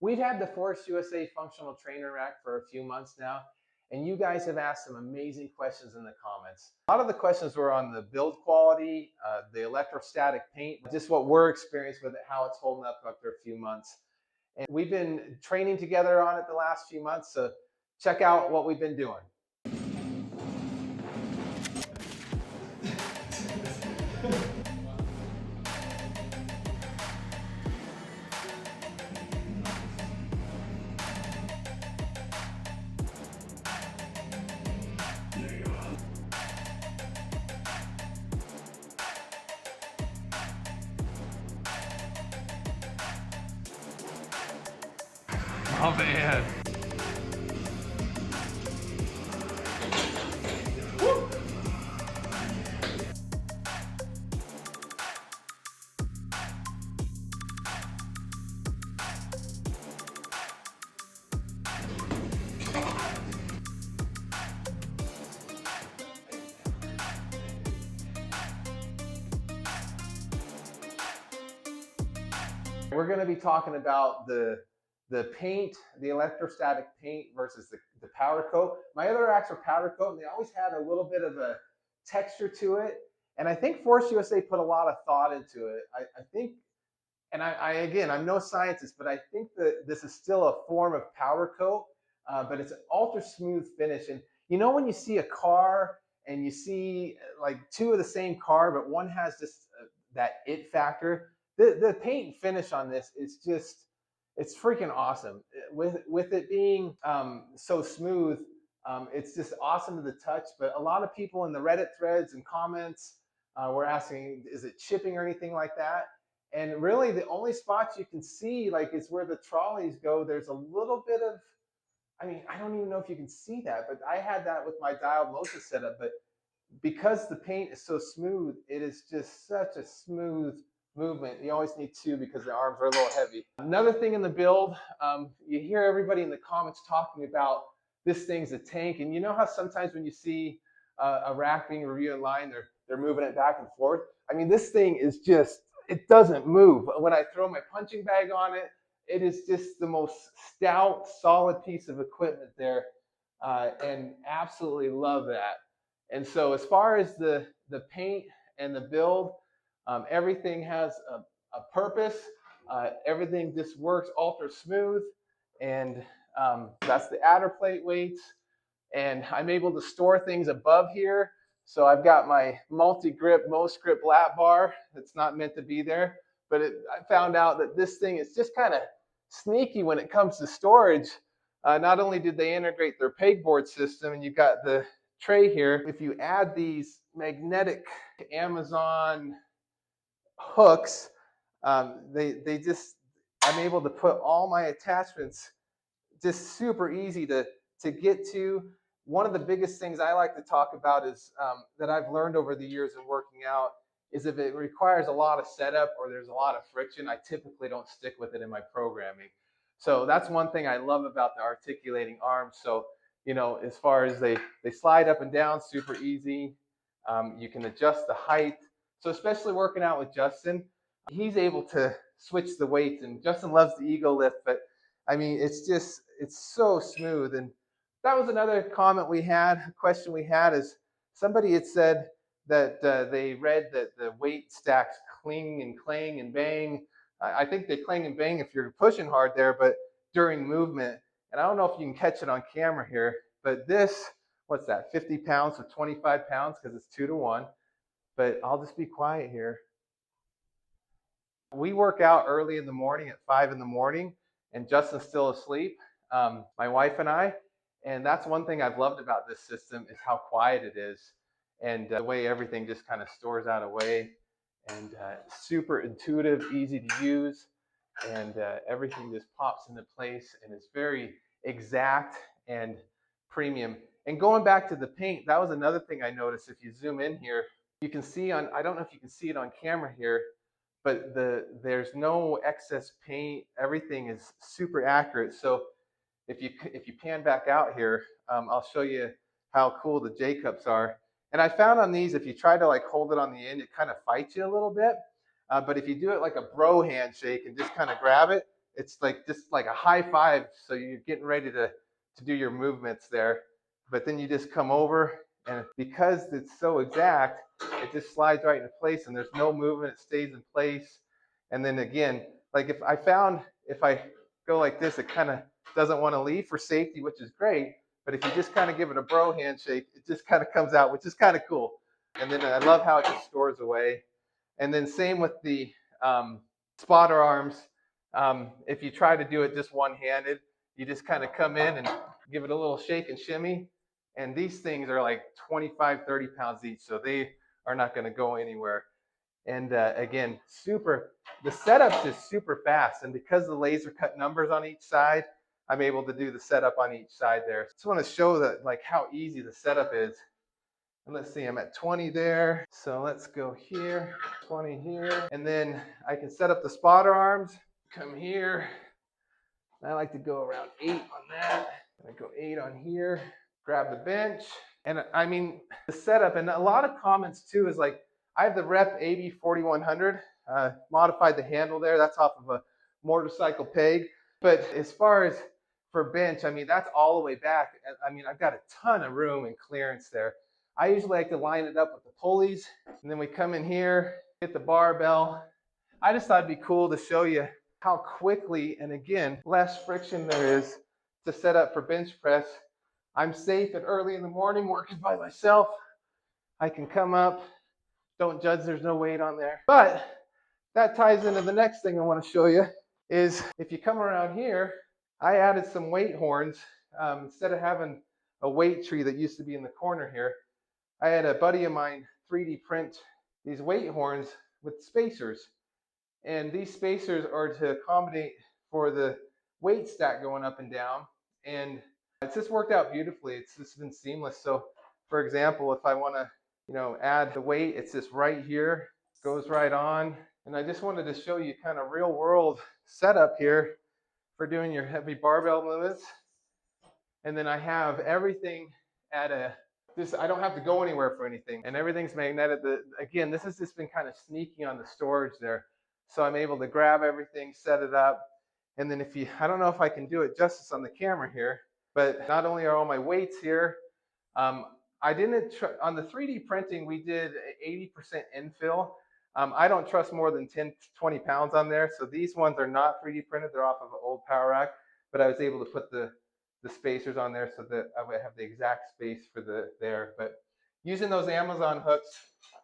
We've had the Force USA functional trainer rack for a few months now, and you guys have asked some amazing questions in the comments. A lot of the questions were on the build quality, the electrostatic paint, just what we're experiencing with it, how it's holding up after a few months. And we've been training together on it the last few months, so check out what we've been doing. Oh man. We're going to be talking about the paint, the electrostatic paint versus the powder coat. My other racks were powder coat, and they always had a little bit of a texture to it. And I think Force USA put a lot of thought into it. I think, and again, I'm no scientist, but I think that this is still a form of powder coat, but it's an ultra smooth finish. And you know when you see a car and you see like two of the same car, but one has just that it factor. The paint and finish on this is just, it's freaking awesome. With it being so smooth, it's just awesome to the touch. But a lot of people in the Reddit threads and comments were asking, is it chipping or anything like that? And really the only spots you can see like is where the trolleys go. There's a little bit of, I mean, I don't even know if you can see that, but I had that with my dialed motion setup. But because the paint is so smooth, it is just such a smooth movement. You always need two because the arms are a little heavy. Another thing in the build, you hear everybody in the comments talking about this thing's a tank. And you know how sometimes when you see a rack being reviewed online, they're moving it back and forth. I mean, this thing is just, it doesn't move. When I throw my punching bag on it, it is just the most stout, solid piece of equipment there, and absolutely love that. And so as far as the paint and the build, everything has a purpose. Everything just works ultra smooth. And that's the adder plate weights. And I'm able to store things above here. So I've got my multi-grip, most grip lap bar that's not meant to be there. But I found out that this thing is just kind of sneaky when it comes to storage. Not only did they integrate their pegboard system, and you've got the tray here, if you add these magnetic Amazon hooks, they just, I'm able to put all my attachments just super easy to get to. One of the biggest things I like to talk about is that I've learned over the years of working out is if it requires a lot of setup or there's a lot of friction, I typically don't stick with it in my programming. So that's one thing I love about the articulating arms. So, you know, as far as they slide up and down super easy. You can adjust the height. So especially working out with Justin, he's able to switch the weights, and Justin loves the ego lift, but I mean, it's just, it's so smooth. And that was another comment we had, a question we had, is somebody had said that they read that the weight stacks cling and clang and bang. I think they clang and bang if you're pushing hard there, but during movement. And I don't know if you can catch it on camera here, but this, what's that, 50 pounds to 25 pounds because it's 2-to-1. But I'll just be quiet here. We work out early in the morning at 5 in the morning, and Justin's still asleep, my wife and I. And that's one thing I've loved about this system is how quiet it is, and the way everything just kind of stores out away, and super intuitive, easy to use, and everything just pops into place and is very exact and premium. And going back to the paint, that was another thing I noticed. If you zoom in here, you can see on, I don't know if you can see it on camera here, but there's no excess paint. Everything is super accurate. So if you pan back out here, I'll show you how cool the J cups are. And I found on these, if you try to like hold it on the end, it kind of fights you a little bit. But if you do it like a bro handshake and just kind of grab it, it's like just like a high five. So you're getting ready to do your movements there. But then you just come over, and because it's so exact, it just slides right into place and there's no movement, it stays in place. And then again, like if I go like this, it kind of doesn't want to leave for safety, which is great. But if you just kind of give it a bro handshake, it just kind of comes out, which is kind of cool. And then I love how it just stores away. And then same with the spotter arms. If you try to do it just one-handed, you just kind of come in and give it a little shake and shimmy. And these things are like 25, 30 pounds each, so they are not going to go anywhere. And again, the setup's just super fast. And because the laser cut numbers on each side, I'm able to do the setup on each side there. Just want to show that like how easy the setup is. And let's see, I'm at 20 there. So let's go here, 20 here. And then I can set up the spotter arms, come here. I like to go around 8 on that. I go 8 on here, grab the bench. And I mean, the setup, and a lot of comments too, is like, I have the Rep AB 4100, modified the handle there. That's off of a motorcycle peg. But as far as for bench, I mean, that's all the way back. I mean, I've got a ton of room and clearance there. I usually like to line it up with the pulleys, and then we come in here, get the barbell. I just thought it'd be cool to show you how quickly, and again, less friction there is to set up for bench press. I'm safe at early in the morning working by myself. I can come up, don't judge, there's no weight on there. But that ties into the next thing I want to show you is if you come around here, I added some weight horns. Instead of having a weight tree that used to be in the corner here, I had a buddy of mine 3D print these weight horns with spacers. And these spacers are to accommodate for the weight stack going up and down. And it's just worked out beautifully. It's just been seamless. So for example, if I want to, add the weight, it's just right here, goes right on. And I just wanted to show you kind of real world setup here for doing your heavy barbell movements. And then I have everything at I don't have to go anywhere for anything, and everything's magnetic. Again, this has just been kind of sneaky on the storage there. So I'm able to grab everything, set it up. And then I don't know if I can do it justice on the camera here, but not only are all my weights here, I didn't, on the 3D printing, we did 80% infill. I don't trust more than 10, 20 pounds on there. So these ones are not 3D printed. They're off of an old power rack, but I was able to put the spacers on there so that I would have the exact space for there. But using those Amazon hooks,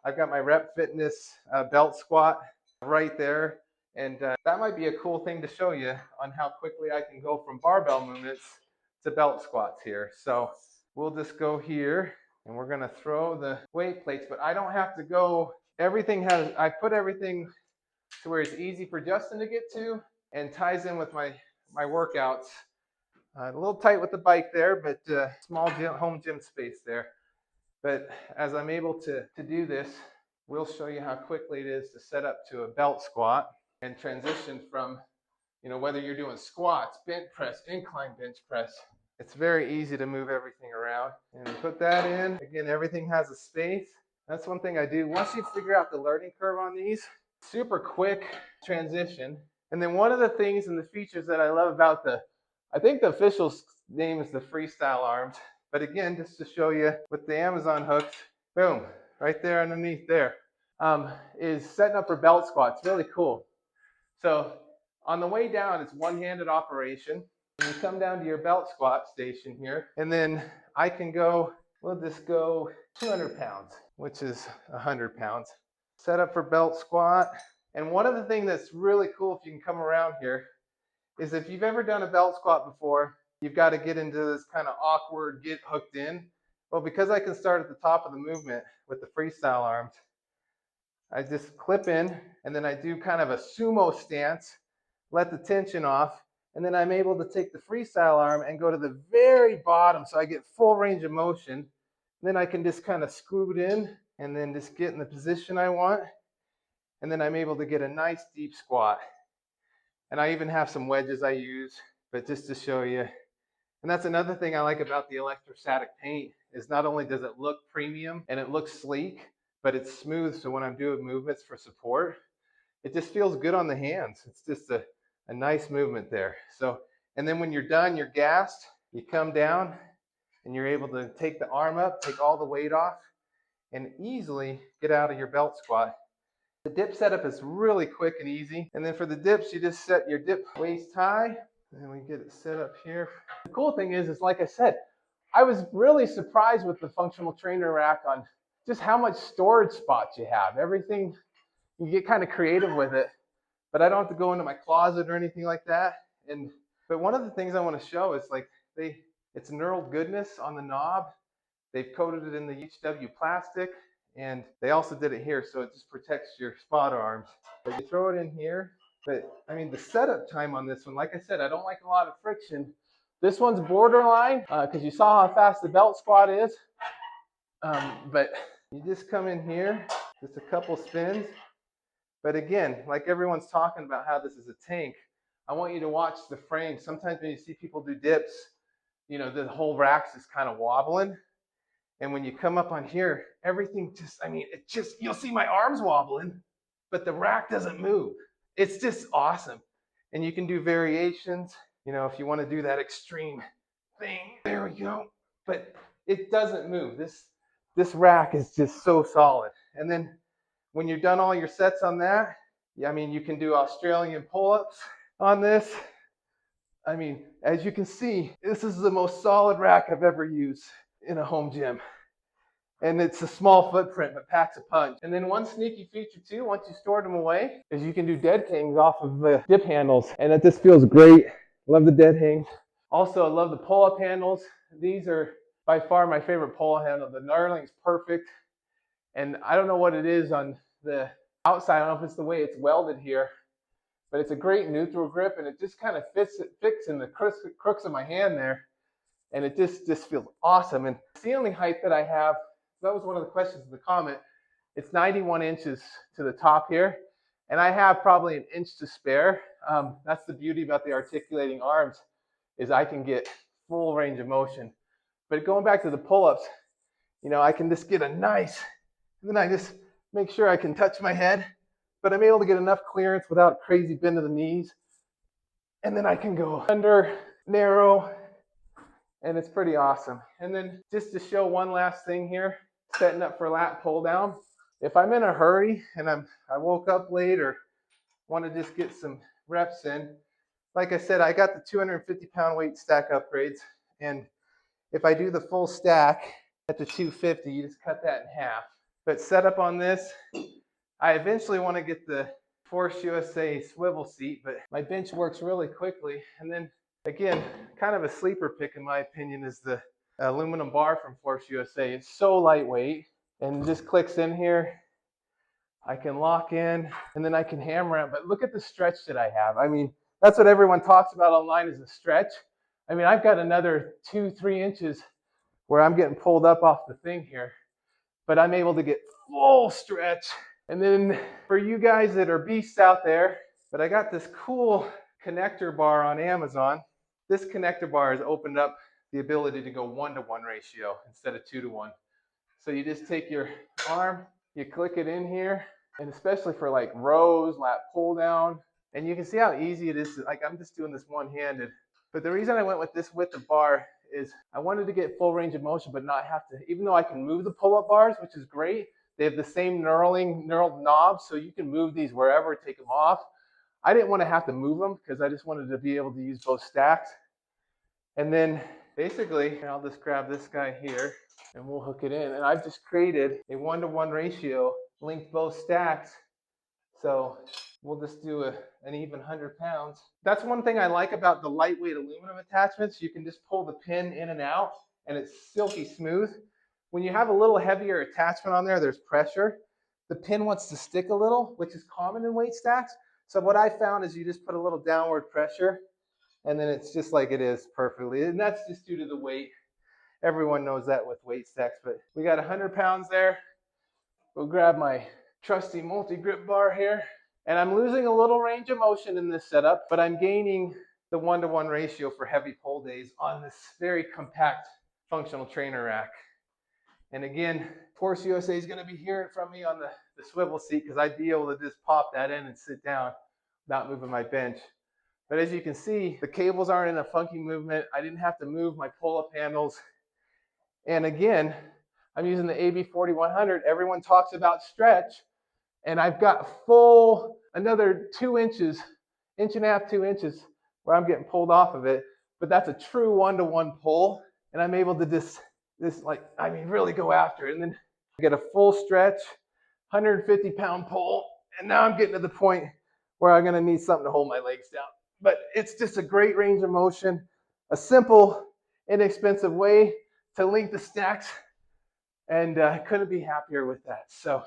I've got my Rep Fitness belt squat right there. And that might be a cool thing to show you on how quickly I can go from barbell movements to belt squats here. So we'll just go here and we're gonna throw the weight plates, but I don't have to go, I put everything to where it's easy for Justin to get to and ties in with my workouts. A little tight with the bike there, but small home gym space there. But as I'm able to do this, we'll show you how quickly it is to set up to a belt squat and transition from, whether you're doing squats, bench press, incline bench press. It's very easy to move everything around. And put that in. Again, everything has a space. That's one thing I do. Once you figure out the learning curve on these, super quick transition. And then one of the things and the features that I love about I think the official name is the freestyle arms. But again, just to show you with the Amazon hooks, boom, right there underneath there, is setting up for belt squats. Really cool. So on the way down, it's one-handed operation. And you come down to your belt squat station here, and then we'll just go 200 pounds, which is 100 pounds. Set up for belt squat. And one of the things that's really cool if you can come around here is if you've ever done a belt squat before, you've got to get into this kind of awkward get hooked in. Well, because I can start at the top of the movement with the freestyle arms, I just clip in and then I do kind of a sumo stance, let the tension off, and then I'm able to take the freestyle arm and go to the very bottom so I get full range of motion. Then I can just kind of scoot in and then just get in the position I want. And then I'm able to get a nice deep squat. And I even have some wedges I use, but just to show you. And that's another thing I like about the electrostatic paint is not only does it look premium and it looks sleek, but it's smooth. So when I'm doing movements for support, it just feels good on the hands. It's just a nice movement there. So, and then when you're done, you're gassed, you come down and you're able to take the arm up, take all the weight off, and easily get out of your belt squat. The dip setup is really quick and easy. And then for the dips, you just set your dip waist high, and we get it set up here. The cool thing is like I said, I was really surprised with the functional trainer rack on just how much storage spots you have. Everything, you get kind of creative with it, but I don't have to go into my closet or anything like that. But one of the things I want to show is like it's knurled goodness on the knob. They've coated it in the HW plastic, and they also did it here, so it just protects your spot arms. But you throw it in here. But I mean, the setup time on this one, like I said, I don't like a lot of friction. This one's borderline because you saw how fast the belt squat is. But you just come in here, just a couple spins. But again, like everyone's talking about how this is a tank, I want you to watch the frame. Sometimes when you see people do dips, you know, the whole rack's just kind of wobbling. And when you come up on here, everything just, I mean, it just, you'll see my arms wobbling, but the rack doesn't move. It's just awesome. And you can do variations, you know, if you want to do that extreme thing. There we go. But it doesn't move. This rack is just so solid. And then when you're done all your sets on that, I mean, you can do Australian pull-ups on this. I mean, as you can see, this is the most solid rack I've ever used in a home gym. And it's a small footprint, but packs a punch. And then one sneaky feature too, once you stored them away, is you can do dead hangs off of the dip handles. And that just feels great. Love the dead hangs. Also, I love the pull-up handles. These are by far my favorite pull-up handle. The knurling's perfect. And I don't know what it is on the outside. I don't know if it's the way it's welded here, but it's a great neutral grip, and it just kind of fits in the crooks of my hand there. And it just feels awesome. And ceiling height that I have, that was one of the questions in the comment. It's 91 inches to the top here, and I have probably an inch to spare. That's the beauty about the articulating arms, is I can get full range of motion. But going back to the pull-ups, you know, I can just get a nice, and then I just make sure I can touch my head, but I'm able to get enough clearance without a crazy bend of the knees. And then I can go under, narrow, and it's pretty awesome. And then just to show one last thing here, setting up for lat pull down. If I'm in a hurry and I woke up late or want to just get some reps in, like I said, I got the 250-pound weight stack upgrades. And if I do the full stack at the 250, you just cut that in half. But set up on this, I eventually want to get the Force USA swivel seat, but my bench works really quickly. And then again, kind of a sleeper pick in my opinion is the aluminum bar from Force USA. It's so lightweight and just clicks in here. I can lock in and then I can hammer it. But look at the stretch that I have. I mean, that's what everyone talks about online is a stretch. I mean, I've got another 2-3 inches where I'm getting pulled up off the thing here, but I'm able to get full stretch. And then for you guys that are beasts out there, but I got this cool connector bar on Amazon. This connector bar has opened up the ability to go 1-to-1 ratio instead of 2-to-1. So you just take your arm, you click it in here, and especially for like rows, lat pull down, and you can see how easy it is. Like I'm just doing this one-handed. But the reason I went with this width of bar is I wanted to get full range of motion, but not have to, even though I can move the pull-up bars, which is great, they have the same knurled knobs, so you can move these wherever, take them off. I didn't want to have to move them because I just wanted to be able to use both stacks. And then basically, I'll just grab this guy here and we'll hook it in. And I've just created a 1-to-1 ratio, linked both stacks. So we'll just do an even 100 pounds. That's one thing I like about the lightweight aluminum attachments. You can just pull the pin in and out and it's silky smooth. When you have a little heavier attachment on there, there's pressure. The pin wants to stick a little, which is common in weight stacks. So what I found is you just put a little downward pressure and then it's just like it is perfectly. And that's just due to the weight. Everyone knows that with weight stacks, but we got 100 pounds there. We'll grab my trusty multi-grip bar here. And I'm losing a little range of motion in this setup, but I'm gaining the 1-to-1 ratio for heavy pull days on this very compact functional trainer rack. And again, Force USA is going to be hearing from me on the swivel seat because I'd be able to just pop that in and sit down without moving my bench. But as you can see, the cables aren't in a funky movement. I didn't have to move my pull-up handles. And again, I'm using the AB4100. Everyone talks about stretch, and I've got full another 2 inches, inch and a half, 2 inches where I'm getting pulled off of it. But that's a true one-to-one pull, and I'm able to just really go after it. And then I get a full stretch, 150-pound pull, and now I'm getting to the point where I'm gonna need something to hold my legs down. But it's just a great range of motion, a simple, inexpensive way to link the stacks, and I couldn't be happier with that. So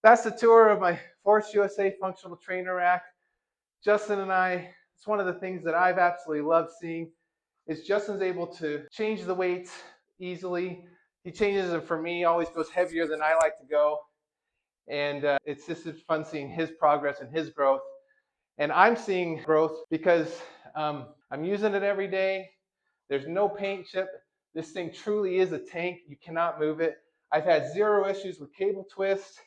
that's the tour of my Force USA functional trainer rack. Justin and I, it's one of the things that I've absolutely loved seeing is Justin's able to change the weights easily. He changes them for me, always goes heavier than I like to go. And it's just fun seeing his progress and his growth. And I'm seeing growth because I'm using it every day. There's no paint chip. This thing truly is a tank. You cannot move it. I've had 0 issues with cable twist.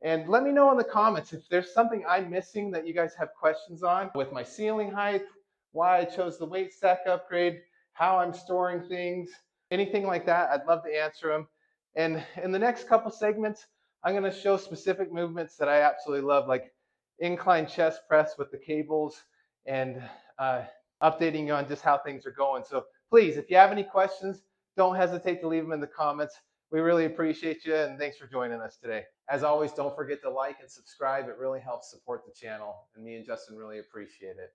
And let me know in the comments if there's something I'm missing that you guys have questions on with my ceiling height, why I chose the weight stack upgrade, how I'm storing things, anything like that. I'd love to answer them. And in the next couple segments, I'm going to show specific movements that I absolutely love, like incline chest press with the cables, and updating you on just how things are going. So please, if you have any questions, don't hesitate to leave them in the comments. We really appreciate you, and thanks for joining us today. As always, don't forget to like and subscribe. It really helps support the channel, and me and Justin really appreciate it.